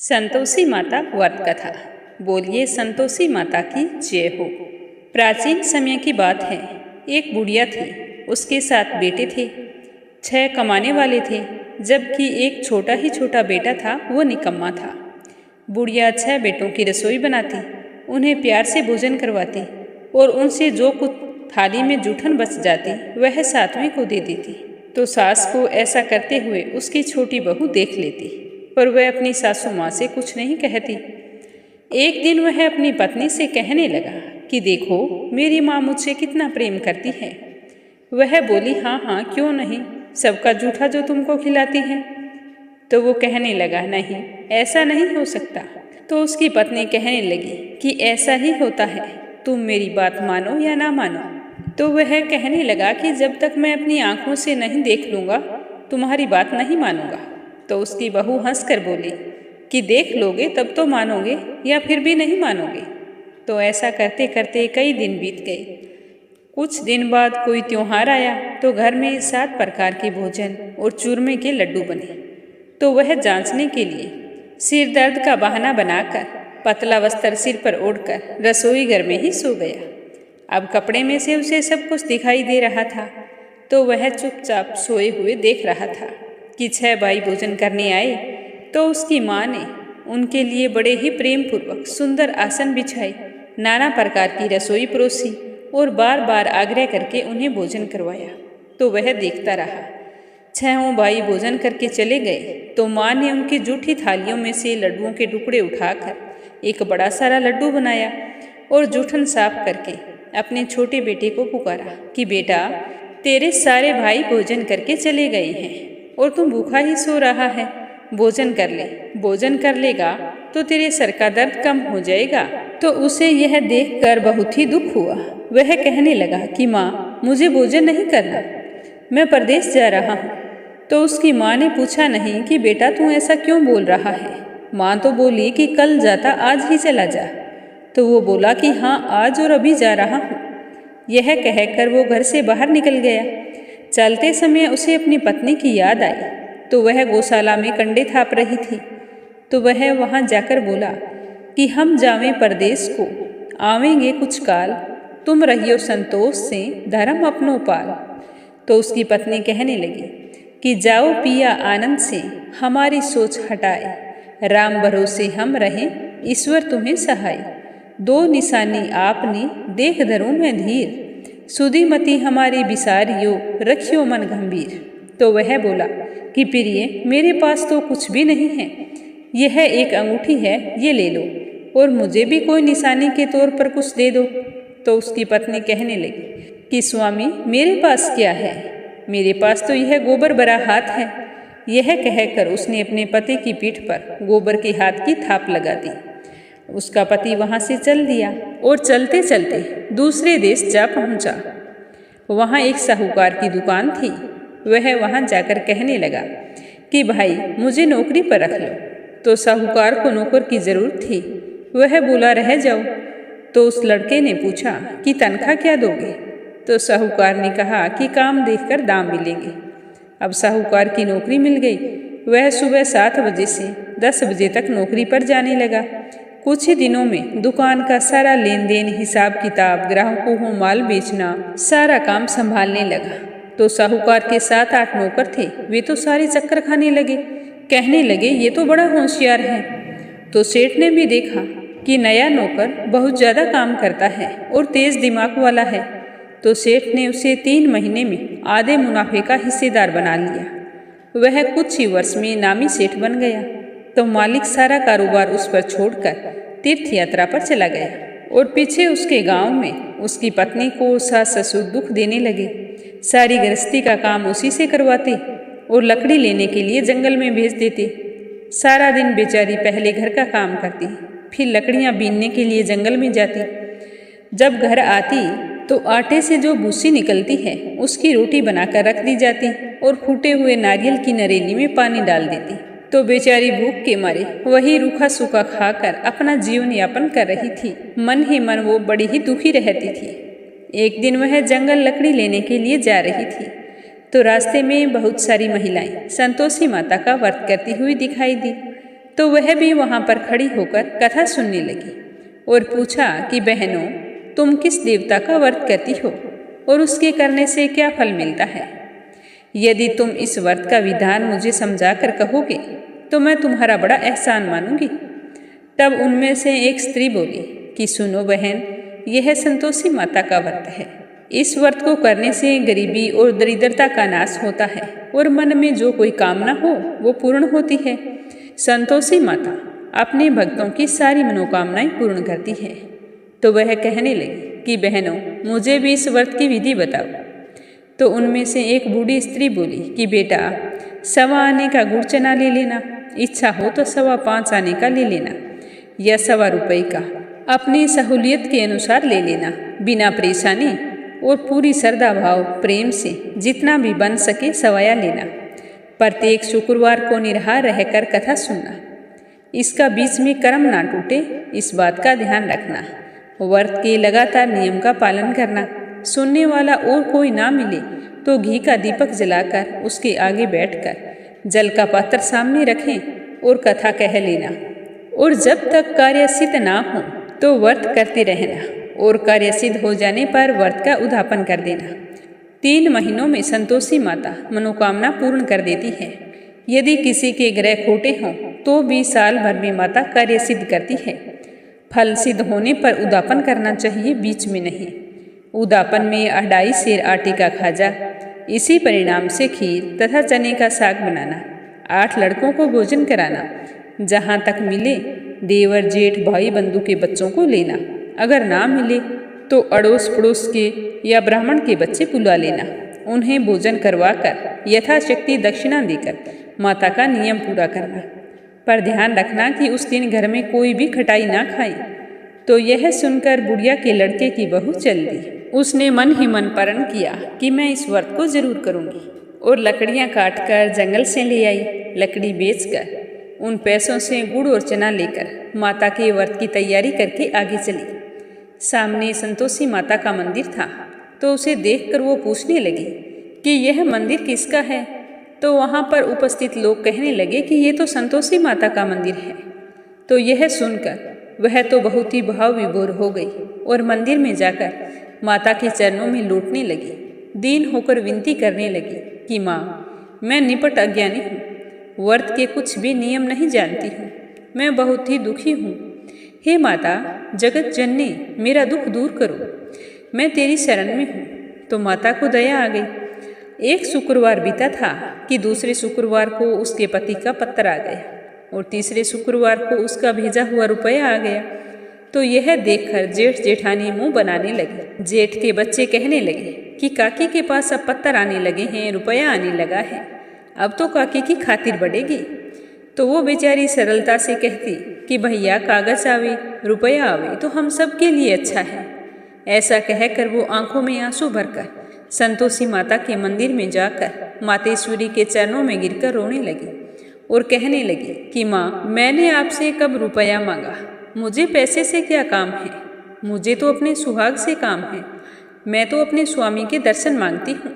संतोषी माता व्रत कथा। बोलिए संतोषी माता की जय हो। प्राचीन समय की बात है। एक बुढ़िया थी, उसके 7 बेटे थे। 6 कमाने वाले थे, जबकि एक छोटा बेटा था, वो निकम्मा था। बुढ़िया 6 बेटों की रसोई बनाती, उन्हें प्यार से भोजन करवाती और उनसे जो कुछ थाली में जूठन बच जाती वह 7वें को दे देती। तो सास को ऐसा करते हुए उसकी छोटी बहू देख लेती, पर वह अपनी सासू माँ से कुछ नहीं कहती। एक दिन वह अपनी पत्नी से कहने लगा कि देखो मेरी माँ मुझसे कितना प्रेम करती है। वह बोली हाँ हाँ क्यों नहीं, सबका जूठा जो तुमको खिलाती है। तो वो कहने लगा नहीं, ऐसा नहीं हो सकता। तो उसकी पत्नी कहने लगी कि ऐसा ही होता है, तुम मेरी बात मानो या ना मानो। तो वह कहने लगा कि जब तक मैं अपनी आंखों से नहीं देख लूँगा तुम्हारी बात नहीं मानूंगा। तो उसकी बहू हंसकर बोली कि देख लोगे तब तो मानोगे या फिर भी नहीं मानोगे। तो ऐसा करते करते कई दिन बीत गए। कुछ दिन बाद कोई त्योहार आया तो घर में 7 प्रकार के भोजन और चूरमे के लड्डू बने। तो वह जांचने के लिए सिर दर्द का बहाना बनाकर पतला वस्त्र सिर पर ओढ़कर रसोई घर में ही सो गया। अब कपड़े में से उसे सब कुछ दिखाई दे रहा था, तो वह चुपचाप सोए हुए देख रहा था कि 6 भाई भोजन करने आए। तो उसकी माँ ने उनके लिए बड़े ही प्रेम पूर्वक सुंदर आसन बिछाए, नाना प्रकार की रसोई परोसी और बार बार आग्रह करके उन्हें भोजन करवाया। तो वह देखता रहा। 6 भाई भोजन करके चले गए तो माँ ने उनकी जूठी थालियों में से लड्डुओं के टुकड़े उठाकर एक बड़ा सारा लड्डू बनाया और जूठन साफ करके अपने छोटे बेटे को पुकारा कि बेटा तेरे सारे भाई भोजन करके चले गए हैं और तुम भूखा ही सो रहा है, भोजन कर ले। भोजन कर लेगा तो तेरे सर का दर्द कम हो जाएगा। तो उसे यह देखकर बहुत ही दुख हुआ। वह कहने लगा कि माँ मुझे भोजन नहीं करना, मैं परदेश जा रहा हूँ। तो उसकी माँ ने पूछा नहीं कि बेटा तू ऐसा क्यों बोल रहा है। माँ तो बोली कि कल जाता आज ही चला जा। तो वो बोला कि हाँ आज और अभी जा रहा हूँ। यह कहकर वो घर से बाहर निकल गया। चलते समय उसे अपनी पत्नी की याद आई। तो वह गौशाला में कंडे थाप रही थी। तो वह वहाँ जाकर बोला कि हम जावें परदेश को, आवेंगे कुछ काल, तुम रहियो संतोष से धर्म अपनो पाल। तो उसकी पत्नी कहने लगी कि जाओ पिया आनंद से, हमारी सोच हटाए, राम भरोसे हम रहें, ईश्वर तुम्हें सहाय। 2 निशानी आपने देख धरो मैं धीर, सुधीमती हमारी बिसारियो रखियो मन गंभीर। तो वह बोला कि प्रिय मेरे पास तो कुछ भी नहीं है, यह एक अंगूठी है, ये ले लो और मुझे भी कोई निशानी के तौर पर कुछ दे दो। तो उसकी पत्नी कहने लगी कि स्वामी मेरे पास क्या है, मेरे पास तो यह गोबर भरा हाथ है। यह कहकर उसने अपने पति की पीठ पर गोबर के हाथ की थाप लगा दी। उसका पति वहाँ से चल दिया और चलते चलते दूसरे देश जा पहुँचा। वहाँ एक साहूकार की दुकान थी। वह वहाँ जाकर कहने लगा कि भाई मुझे नौकरी पर रख लो। तो साहूकार को नौकर की ज़रूरत थी। वह बोला रह जाओ। तो उस लड़के ने पूछा कि तनख्वाह क्या दोगे। तो साहूकार ने कहा कि काम देखकर दाम मिलेंगे। अब साहूकार की नौकरी मिल गई। वह सुबह 7 बजे से 10 बजे तक नौकरी पर जाने लगा। कुछ ही दिनों में दुकान का सारा लेन देन, हिसाब किताब, ग्राहकों को माल बेचना, सारा काम संभालने लगा। तो साहूकार के 7-8 नौकर थे, वे तो सारे चक्कर खाने लगे। कहने लगे ये तो बड़ा होशियार है। तो सेठ ने भी देखा कि नया नौकर बहुत ज़्यादा काम करता है और तेज़ दिमाग वाला है। तो सेठ ने उसे 3 महीने में आधे मुनाफे का हिस्सेदार बना लिया। वह कुछ ही वर्ष में नामी सेठ बन गया। तो मालिक सारा कारोबार उस पर छोड़कर तीर्थ यात्रा पर चला गया और पीछे उसके गांव में उसकी पत्नी को सास ससुर दुख देने लगे। सारी गृहस्थी का काम उसी से करवाते और लकड़ी लेने के लिए जंगल में भेज देते। सारा दिन बेचारी पहले घर का काम करती, फिर लकड़ियाँ बीनने के लिए जंगल में जाती। जब घर आती तो आटे से जो भूसी निकलती है उसकी रोटी बनाकर रख दी जाती और फूटे हुए नारियल की नरेली में पानी डाल देती। तो बेचारी भूख के मारे वही रूखा सूखा खाकर अपना जीवन यापन कर रही थी। मन ही मन वो बड़ी ही दुखी रहती थी। एक दिन वह जंगल लकड़ी लेने के लिए जा रही थी तो रास्ते में बहुत सारी महिलाएं संतोषी माता का व्रत करती हुई दिखाई दी। तो वह भी वहाँ पर खड़ी होकर कथा सुनने लगी और पूछा कि बहनों, तुम किस देवता का व्रत करती हो और उसके करने से क्या फल मिलता है? यदि तुम इस व्रत का विधान मुझे समझाकर कहोगे तो मैं तुम्हारा बड़ा एहसान मानूंगी। तब उनमें से एक स्त्री बोली कि सुनो बहन, यह संतोषी माता का व्रत है। इस व्रत को करने से गरीबी और दरिद्रता का नाश होता है और मन में जो कोई कामना हो वो पूर्ण होती है। संतोषी माता अपने भक्तों की सारी मनोकामनाएं पूर्ण करती है। तो वह कहने लगी कि बहनों, मुझे भी इस व्रत की विधि बताओ। तो उनमें से एक बूढ़ी स्त्री बोली कि बेटा, 1.25 आने का गुड़ चना ले लेना, इच्छा हो तो 5.25 आने का ले लेना या 1.25 रुपये का, अपनी सहूलियत के अनुसार ले लेना, बिना परेशानी और पूरी श्रद्धा भाव प्रेम से जितना भी बन सके सवाया लेना। प्रत्येक शुक्रवार को निराहार रहकर कथा सुनना, इसका बीच में कर्म ना टूटे, इस बात का ध्यान रखना। व्रत के लगातार नियम का पालन करना। सुनने वाला और कोई ना मिले तो घी का दीपक जलाकर उसके आगे बैठकर जल का पात्र सामने रखें और कथा कह लेना। और जब तक कार्य सिद्ध ना हो तो व्रत करते रहना और कार्य सिद्ध हो जाने पर व्रत का उद्यापन कर देना। 3 महीनों में संतोषी माता मनोकामना पूर्ण कर देती है। यदि किसी के ग्रह खोटे हों तो भी साल भर में माता कार्य सिद्ध करती है। फल सिद्ध होने पर उद्यापन करना चाहिए, बीच में नहीं। उद्यापन में 2.5 सेर आटे का खाजा, इसी परिणाम से खीर तथा चने का साग बनाना, 8 लड़कों को भोजन कराना, जहाँ तक मिले देवर जेठ भाई बंधु के बच्चों को लेना, अगर ना मिले तो अड़ोस पड़ोस के या ब्राह्मण के बच्चे बुला लेना, उन्हें भोजन करवाकर यथाशक्ति दक्षिणा देकर माता का नियम पूरा करना। पर ध्यान रखना कि उस दिन घर में कोई भी खटाई ना खाए। तो यह सुनकर बुढ़िया के लड़के की बहू चल दी। उसने मन ही मन प्रण किया कि मैं इस व्रत को जरूर करूँगी और लकड़ियाँ काटकर जंगल से ले आई। लकड़ी बेचकर उन पैसों से गुड़ और चना लेकर माता के व्रत की तैयारी करके आगे चली। सामने संतोषी माता का मंदिर था तो उसे देखकर वो पूछने लगी कि यह मंदिर किसका है। तो वहाँ पर उपस्थित लोग कहने लगे कि ये तो संतोषी माता का मंदिर है। तो यह सुनकर वह तो बहुत ही भाव विभोर हो गई और मंदिर में जाकर माता के चरणों में लौटने लगी। दीन होकर विनती करने लगी कि माँ, मैं निपट अज्ञानी हूँ, व्रत के कुछ भी नियम नहीं जानती हूँ, मैं बहुत ही दुखी हूँ। हे माता जगत जननी, मेरा दुख दूर करो, मैं तेरी शरण में हूँ। तो माता को दया आ गई। एक शुक्रवार बीता था कि दूसरे शुक्रवार को उसके पति का पत्र आ गया और तीसरे शुक्रवार को उसका भेजा हुआ रुपया आ गया। तो यह देखकर जेठ जेठानी मुंह बनाने लगी। जेठ के बच्चे कहने लगे कि काकी के पास अब पत्थर आने लगे हैं, रुपया आने लगा है, अब तो काकी की खातिर बढ़ेगी। तो वो बेचारी सरलता से कहती कि भैया कागज आवे रुपया आवे तो हम सब के लिए अच्छा है। ऐसा कहकर वो आंखों में आंसू भरकर संतोषी माता के मंदिर में जाकर मातेश्वरी के चरणों में गिरकर रोने लगी और कहने लगी कि माँ, मैंने आपसे कब रुपया मांगा, मुझे पैसे से क्या काम है, मुझे तो अपने सुहाग से काम है, मैं तो अपने स्वामी के दर्शन मांगती हूँ।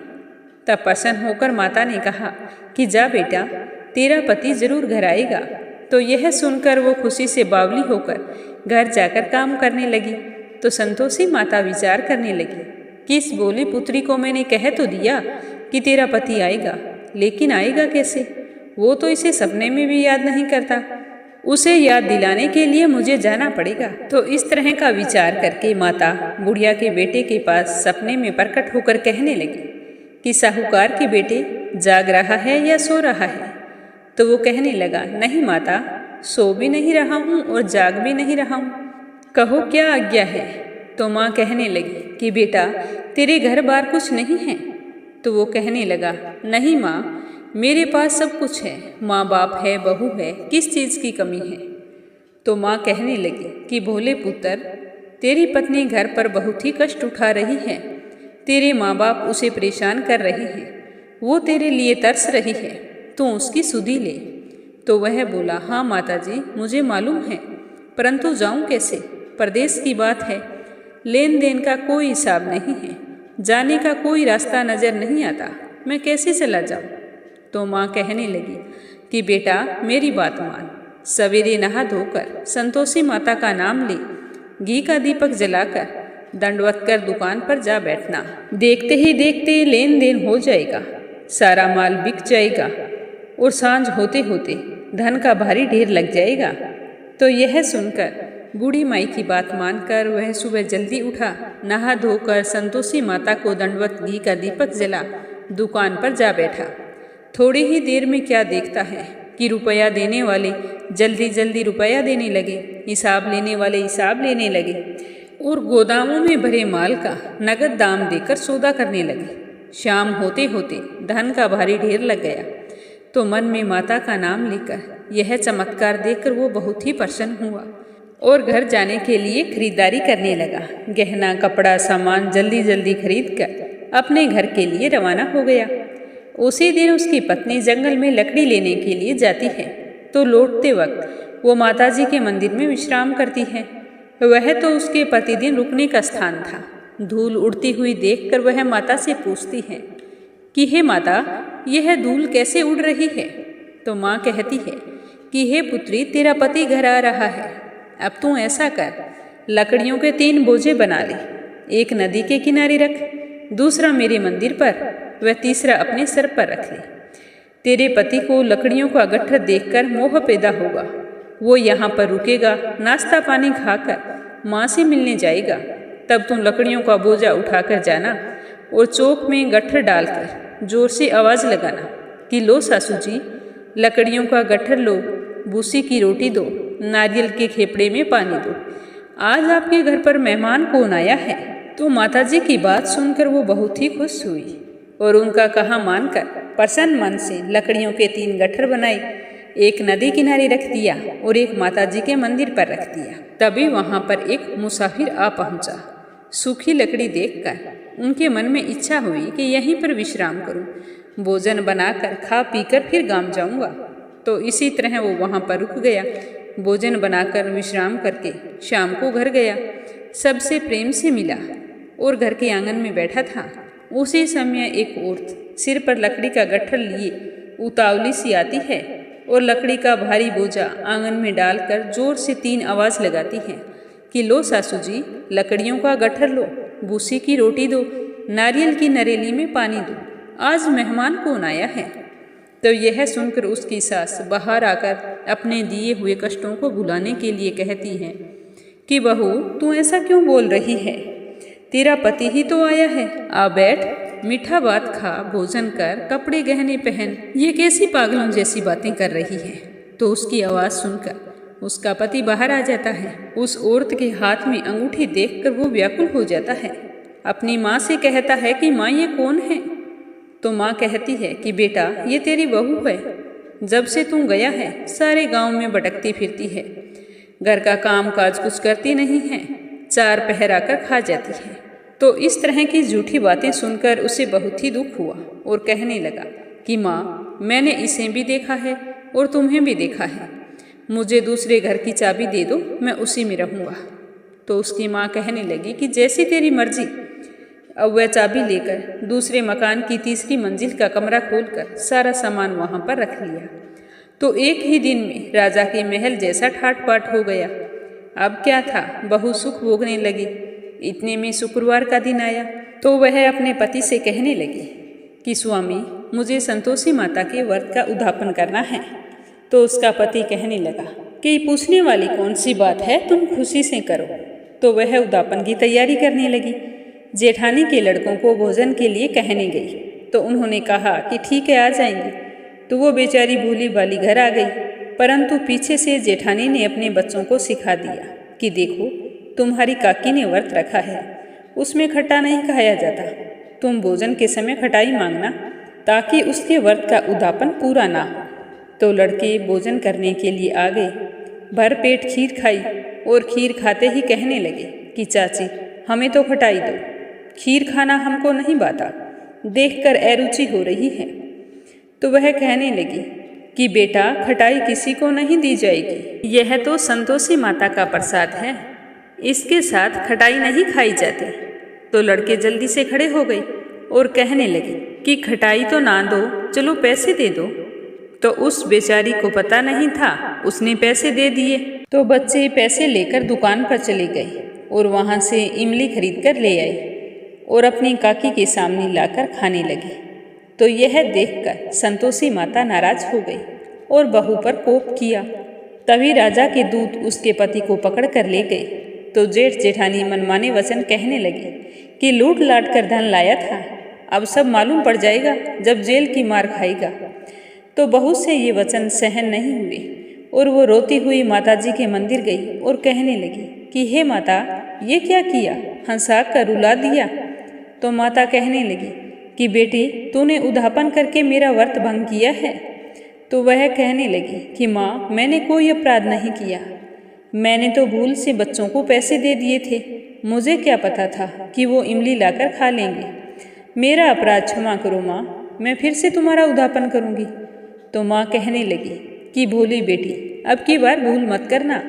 तब प्रसन्न होकर माता ने कहा कि जा बेटा, तेरा पति जरूर घर आएगा। तो यह सुनकर वो खुशी से बावली होकर घर जाकर काम करने लगी। तो संतोषी माता विचार करने लगी कि इस बोली पुत्री को मैंने कह तो दिया कि तेरा पति आएगा, लेकिन आएगा कैसे, वो तो इसे सपने में भी याद नहीं करता, उसे याद दिलाने के लिए मुझे जाना पड़ेगा। तो इस तरह का विचार करके माता बुढ़िया के बेटे के पास सपने में प्रकट होकर कहने लगी कि साहूकार के बेटे, जाग रहा है या सो रहा है। तो वो कहने लगा, नहीं माता, सो भी नहीं रहा हूँ और जाग भी नहीं रहा हूँ, कहो क्या आज्ञा है। तो माँ कहने लगी कि बेटा, तेरे घर बार कुछ नहीं है। तो वो कहने लगा, नहीं माँ, मेरे पास सब कुछ है, माँ बाप है, बहू है, किस चीज़ की कमी है। तो माँ कहने लगी कि भोले पुत्र, तेरी पत्नी घर पर बहुत ही कष्ट उठा रही है, तेरे माँ बाप उसे परेशान कर रहे हैं, वो तेरे लिए तरस रही है, तू उसकी सुधि ले। तो वह बोला, हाँ माता जी, मुझे मालूम है, परंतु जाऊँ कैसे, परदेश की बात है, लेन देन का कोई हिसाब नहीं है, जाने का कोई रास्ता नज़र नहीं आता, मैं कैसे चला जाऊँ। तो माँ कहने लगी कि बेटा, मेरी बात मान, सवेरे नहा धोकर संतोषी माता का नाम ले घी का दीपक जलाकर दंडवत कर दुकान पर जा बैठना। देखते ही देखते लेन देन हो जाएगा, सारा माल बिक जाएगा और सांझ होते होते धन का भारी ढेर लग जाएगा। तो यह सुनकर बूढ़ी माई की बात मानकर वह सुबह जल्दी उठा, नहा धोकर संतोषी माता को दंडवत घी का दीपक जला दुकान पर जा बैठा। थोड़ी ही देर में क्या देखता है कि रुपया देने वाले जल्दी जल्दी रुपया देने लगे, हिसाब लेने वाले हिसाब लेने लगे और गोदामों में भरे माल का नगद दाम देकर सौदा करने लगे। शाम होते होते धन का भारी ढेर लग गया। तो मन में माता का नाम लेकर यह चमत्कार देखकर वो बहुत ही प्रसन्न हुआ और घर जाने के लिए खरीदारी करने लगा। गहना कपड़ा सामान जल्दी जल्दी खरीद कर अपने घर के लिए रवाना हो गया। उसी दिन उसकी पत्नी जंगल में लकड़ी लेने के लिए जाती है, तो लौटते वक्त वो माताजी के मंदिर में विश्राम करती है। वह तो उसके प्रतिदिन रुकने का स्थान था। धूल उड़ती हुई देखकर वह माता से पूछती है कि हे माता, यह धूल कैसे उड़ रही है? तो माँ कहती है कि हे पुत्री, तेरा पति घर आ रहा है। अब तू ऐसा कर, लकड़ियों के 3 बोझे बना ले, एक नदी के किनारे रख, दूसरा मेरे मंदिर पर व तीसरा अपने सर पर रख ले। तेरे पति को लकड़ियों का गट्ठर देखकर मोह पैदा होगा। वो यहाँ पर रुकेगा, नाश्ता पानी खाकर माँ से मिलने जाएगा। तब तुम लकड़ियों का बोझा उठाकर जाना और चौक में गट्ठर डालकर जोर से आवाज़ लगाना कि लो सासू जी, लकड़ियों का गट्ठर लो, भूसी की रोटी दो, नारियल के खेपड़े में पानी दो। आज आपके घर पर मेहमान कौन आया है? तो माताजी की बात सुनकर वो बहुत ही खुश हुई और उनका कहा मानकर प्रसन्न मन से लकड़ियों के 3 गट्ठर बनाए, एक नदी किनारे रख दिया और एक माताजी के मंदिर पर रख दिया। तभी वहाँ पर एक मुसाफिर आ पहुँचा। सूखी लकड़ी देखकर उनके मन में इच्छा हुई कि यहीं पर विश्राम करूं, भोजन बनाकर खा पीकर फिर गांव जाऊंगा। तो इसी तरह वो वहाँ पर रुक गया। भोजन बनाकर विश्राम करके शाम को घर गया, सबसे प्रेम से मिला और घर के आंगन में बैठा था। उसी समय एक औरत सिर पर लकड़ी का गट्ठर लिए उतावली सी आती है और लकड़ी का भारी बोझा आंगन में डालकर जोर से 3 आवाज़ लगाती है कि लो सासू जी, लकड़ियों का गट्ठर लो, भूसी की रोटी दो, नारियल की नरेली में पानी दो, आज मेहमान कौन आया है? तो यह सुनकर उसकी सास बाहर आकर अपने दिए हुए कष्टों को भुलाने के लिए कहती है कि बहू, तू ऐसा क्यों बोल रही है? तेरा पति ही तो आया है, आ बैठ, मीठा बात खा, भोजन कर, कपड़े गहने पहन, ये कैसी पागलों जैसी बातें कर रही है? तो उसकी आवाज़ सुनकर उसका पति बाहर आ जाता है। उस औरत के हाथ में अंगूठी देखकर वो व्याकुल हो जाता है। अपनी माँ से कहता है कि माँ, ये कौन है? तो माँ कहती है कि बेटा, ये तेरी बहू है। जब से तू गया है सारे गांव में भटकती फिरती है, घर का काम काज कुछ करती नहीं है, 4 पहर आकर खा जाती है। तो इस तरह की झूठी बातें सुनकर उसे बहुत ही दुख हुआ और कहने लगा कि माँ, मैंने इसे भी देखा है और तुम्हें भी देखा है, मुझे दूसरे घर की चाबी दे दो, मैं उसी में रहूँगा। तो उसकी माँ कहने लगी कि जैसी तेरी मर्जी। अब वह चाबी लेकर दूसरे मकान की 3री मंजिल का कमरा खोलकर सारा सामान वहाँ पर रख लिया। तो एक ही दिन में राजा के महल जैसा ठाट बाट हो गया। अब क्या था, बहू सुख भोगने लगी। इतने में शुक्रवार का दिन आया तो वह अपने पति से कहने लगी कि स्वामी, मुझे संतोषी माता के व्रत का उद्यापन करना है। तो उसका पति कहने लगा कि पूछने वाली कौन सी बात है, तुम खुशी से करो। तो वह उद्यापन की तैयारी करने लगी। जेठानी के लड़कों को भोजन के लिए कहने गई तो उन्होंने कहा कि ठीक है, आ जाएंगे। तो वो बेचारी भूली भाली घर आ गई, परंतु पीछे से जेठानी ने अपने बच्चों को सिखा दिया कि देखो, तुम्हारी काकी ने व्रत रखा है, उसमें खट्टा नहीं खाया जाता, तुम भोजन के समय खटाई मांगना ताकि उसके व्रत का उद्यापन पूरा ना हो। तो लड़के भोजन करने के लिए आ गए, भर पेट खीर खाई और खीर खाते ही कहने लगे कि चाची, हमें तो खटाई दो, खीर खाना हमको नहीं बाता, देखकर अरुचि हो रही है। तो वह कहने लगी कि बेटा, खटाई किसी को नहीं दी जाएगी, यह तो संतोषी माता का प्रसाद है, इसके साथ खटाई नहीं खाई जाती। तो लड़के जल्दी से खड़े हो गए और कहने लगे कि खटाई तो ना दो, चलो पैसे दे दो। तो उस बेचारी को पता नहीं था, उसने पैसे दे दिए। तो बच्चे पैसे लेकर दुकान पर चले गए और वहाँ से इमली खरीद कर ले आई और अपनी काकी के सामने लाकर खाने लगे। तो यह देखकर संतोषी माता नाराज हो गई और बहू पर कोप किया। तभी राजा के दूत उसके पति को पकड़ कर ले गए। तो जेठ जेठानी मनमाने वचन कहने लगे कि लूट लाट कर धन लाया था, अब सब मालूम पड़ जाएगा जब जेल की मार खाएगा। तो बहू से ये वचन सहन नहीं हुए और वो रोती हुई माताजी के मंदिर गई और कहने लगी कि हे माता, ये क्या किया, हंसा कर रुला दिया। तो माता कहने लगी कि बेटी, तूने उद्यापन करके मेरा व्रत भंग किया है। तो वह कहने लगी कि माँ, मैंने कोई अपराध नहीं किया, मैंने तो भूल से बच्चों को पैसे दे दिए थे, मुझे क्या पता था कि वो इमली लाकर खा लेंगे। मेरा अपराध क्षमा करो माँ, मैं फिर से तुम्हारा उद्यापन करूँगी। तो माँ कहने लगी कि भोली बेटी, अब की बार भूल मत करना।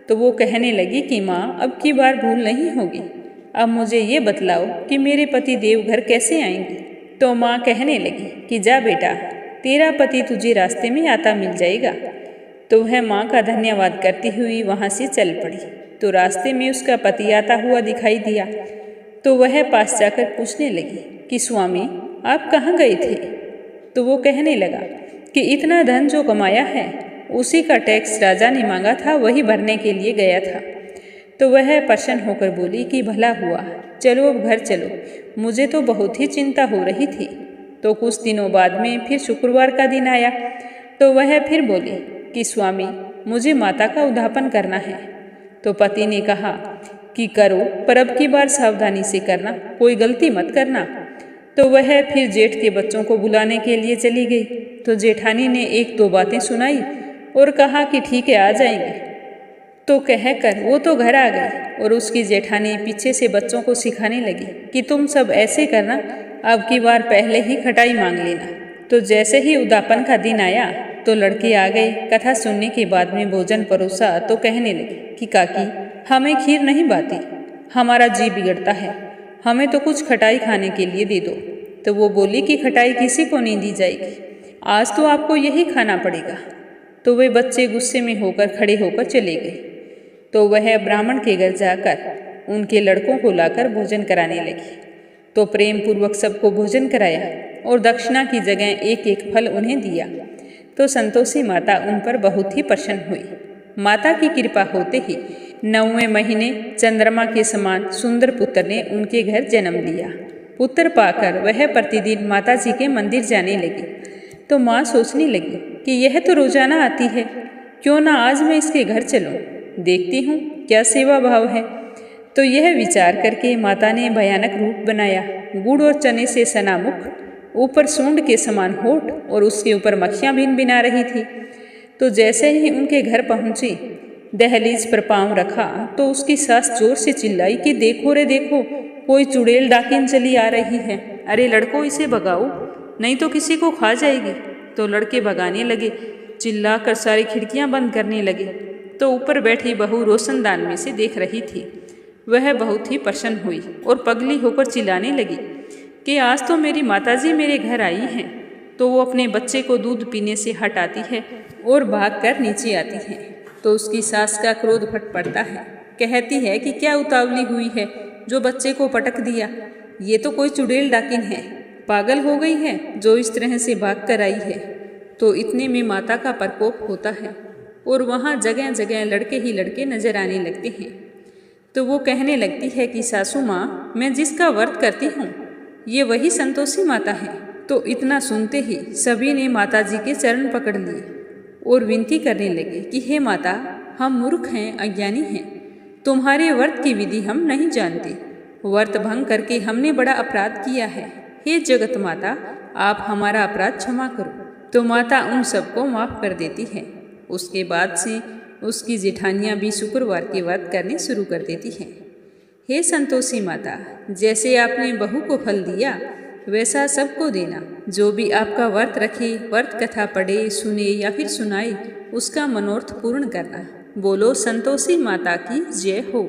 तो वो कहने लगी कि माँ, अब की बार भूल नहीं होगी, अब मुझे ये बतलाओ कि मेरे पति देव घर कैसे आएंगे। तो माँ कहने लगी कि जा बेटा, तेरा पति तुझे रास्ते में आता मिल जाएगा। तो वह माँ का धन्यवाद करती हुई वहाँ से चल पड़ी। तो रास्ते में उसका पति आता हुआ दिखाई दिया। तो वह पास जाकर पूछने लगी कि स्वामी, आप कहाँ गए थे। तो वो कहने लगा कि इतना धन जो कमाया है उसी का टैक्स राजा ने मांगा था, वही भरने के लिए गया था। तो वह प्रसन्न होकर बोली कि भला हुआ, चलो अब घर चलो, मुझे तो बहुत ही चिंता हो रही थी। तो कुछ दिनों बाद में फिर शुक्रवार का दिन आया। तो वह फिर बोली कि स्वामी, मुझे माता का उद्यापन करना है। तो पति ने कहा कि करो, पर अब की बार सावधानी से करना, कोई गलती मत करना। तो वह फिर जेठ के बच्चों को बुलाने के लिए चली गई। तो जेठानी ने एक दो बातें सुनाई और कहा कि ठीक है, आ जाएंगे। तो कहकर वो तो घर आ गई और उसकी जेठानी पीछे से बच्चों को सिखाने लगी कि तुम सब ऐसे करना, अब की बार पहले ही खटाई मांग लेना। तो जैसे ही उद्यापन का दिन आया तो लड़के आ गए। कथा सुनने के बाद में भोजन परोसा तो कहने लगे कि काकी, हमें खीर नहीं बाती, हमारा जी बिगड़ता है, हमें तो कुछ खटाई खाने के लिए दे दो। तो वो बोली कि खटाई किसी को नहीं दी जाएगी, आज तो आपको यही खाना पड़ेगा। तो वे बच्चे गुस्से में होकर खड़े होकर चले गए। तो वह ब्राह्मण के घर जाकर उनके लड़कों को लाकर भोजन कराने लगी। तो प्रेम पूर्वक सबको भोजन कराया और दक्षिणा की जगह एक एक फल उन्हें दिया। तो संतोषी माता उन पर बहुत ही प्रसन्न हुई। माता की कृपा होते ही 9वें महीने चंद्रमा के समान सुंदर पुत्र ने उनके घर जन्म लिया। पुत्र पाकर वह प्रतिदिन माता जी के मंदिर जाने लगी। तो माँ सोचने लगी कि यह तो रोजाना आती है, क्यों ना आज मैं इसके घर चलूं, देखती हूँ क्या सेवा भाव है। तो यह विचार करके माता ने भयानक रूप बनाया। गुड़ और चने से सना मुख, ऊपर सूंड के समान होठ और उसके ऊपर मक्खियाँ भिन भिना रही थी। तो जैसे ही उनके घर पहुँची, दहलीज पर पांव रखा तो उसकी सास जोर से चिल्लाई कि देखो रे देखो, कोई चुड़ैल डाकिन चली आ रही है, अरे लड़को इसे भगाओ, नहीं तो किसी को खा जाएगी। तो लड़के भगाने लगे, चिल्ला कर सारी खिड़कियां बंद करने लगे। तो ऊपर बैठी बहू रोशनदान में से देख रही थी। वह बहुत ही प्रसन्न हुई और पगली होकर चिल्लाने लगी कि आज तो मेरी माताजी मेरे घर आई हैं। तो वो अपने बच्चे को दूध पीने से हटाती है और भागकर नीचे आती है। तो उसकी सास का क्रोध फट पड़ता है, कहती है कि क्या उतावली हुई है जो बच्चे को पटक दिया, ये तो कोई चुड़ैल डाकिन है, पागल हो गई है जो इस तरह से भाग कर आई है। तो इतने में माता का प्रकोप होता है और वहाँ जगह जगह लड़के ही लड़के नजर आने लगते हैं। तो वो कहने लगती है कि सासू माँ, मैं जिसका व्रत करती हूँ ये वही संतोषी माता है। तो इतना सुनते ही सभी ने माता जी के चरण पकड़ लिए और विनती करने लगे कि हे माता, हम मूर्ख हैं, अज्ञानी हैं, तुम्हारे व्रत की विधि हम नहीं जानते, व्रत भंग करके हमने बड़ा अपराध किया है, हे जगत माता आप हमारा अपराध क्षमा करो। तो माता उन सबको माफ कर देती है। उसके बाद से उसकी जेठानियाँ भी शुक्रवार के व्रत करने शुरू कर देती हैं। हे संतोषी माता, जैसे आपने बहू को फल दिया वैसा सबको देना। जो भी आपका व्रत रखे, व्रत कथा पढ़े, सुने या फिर सुनाए, उसका मनोरथ पूर्ण करना। बोलो संतोषी माता की जय हो।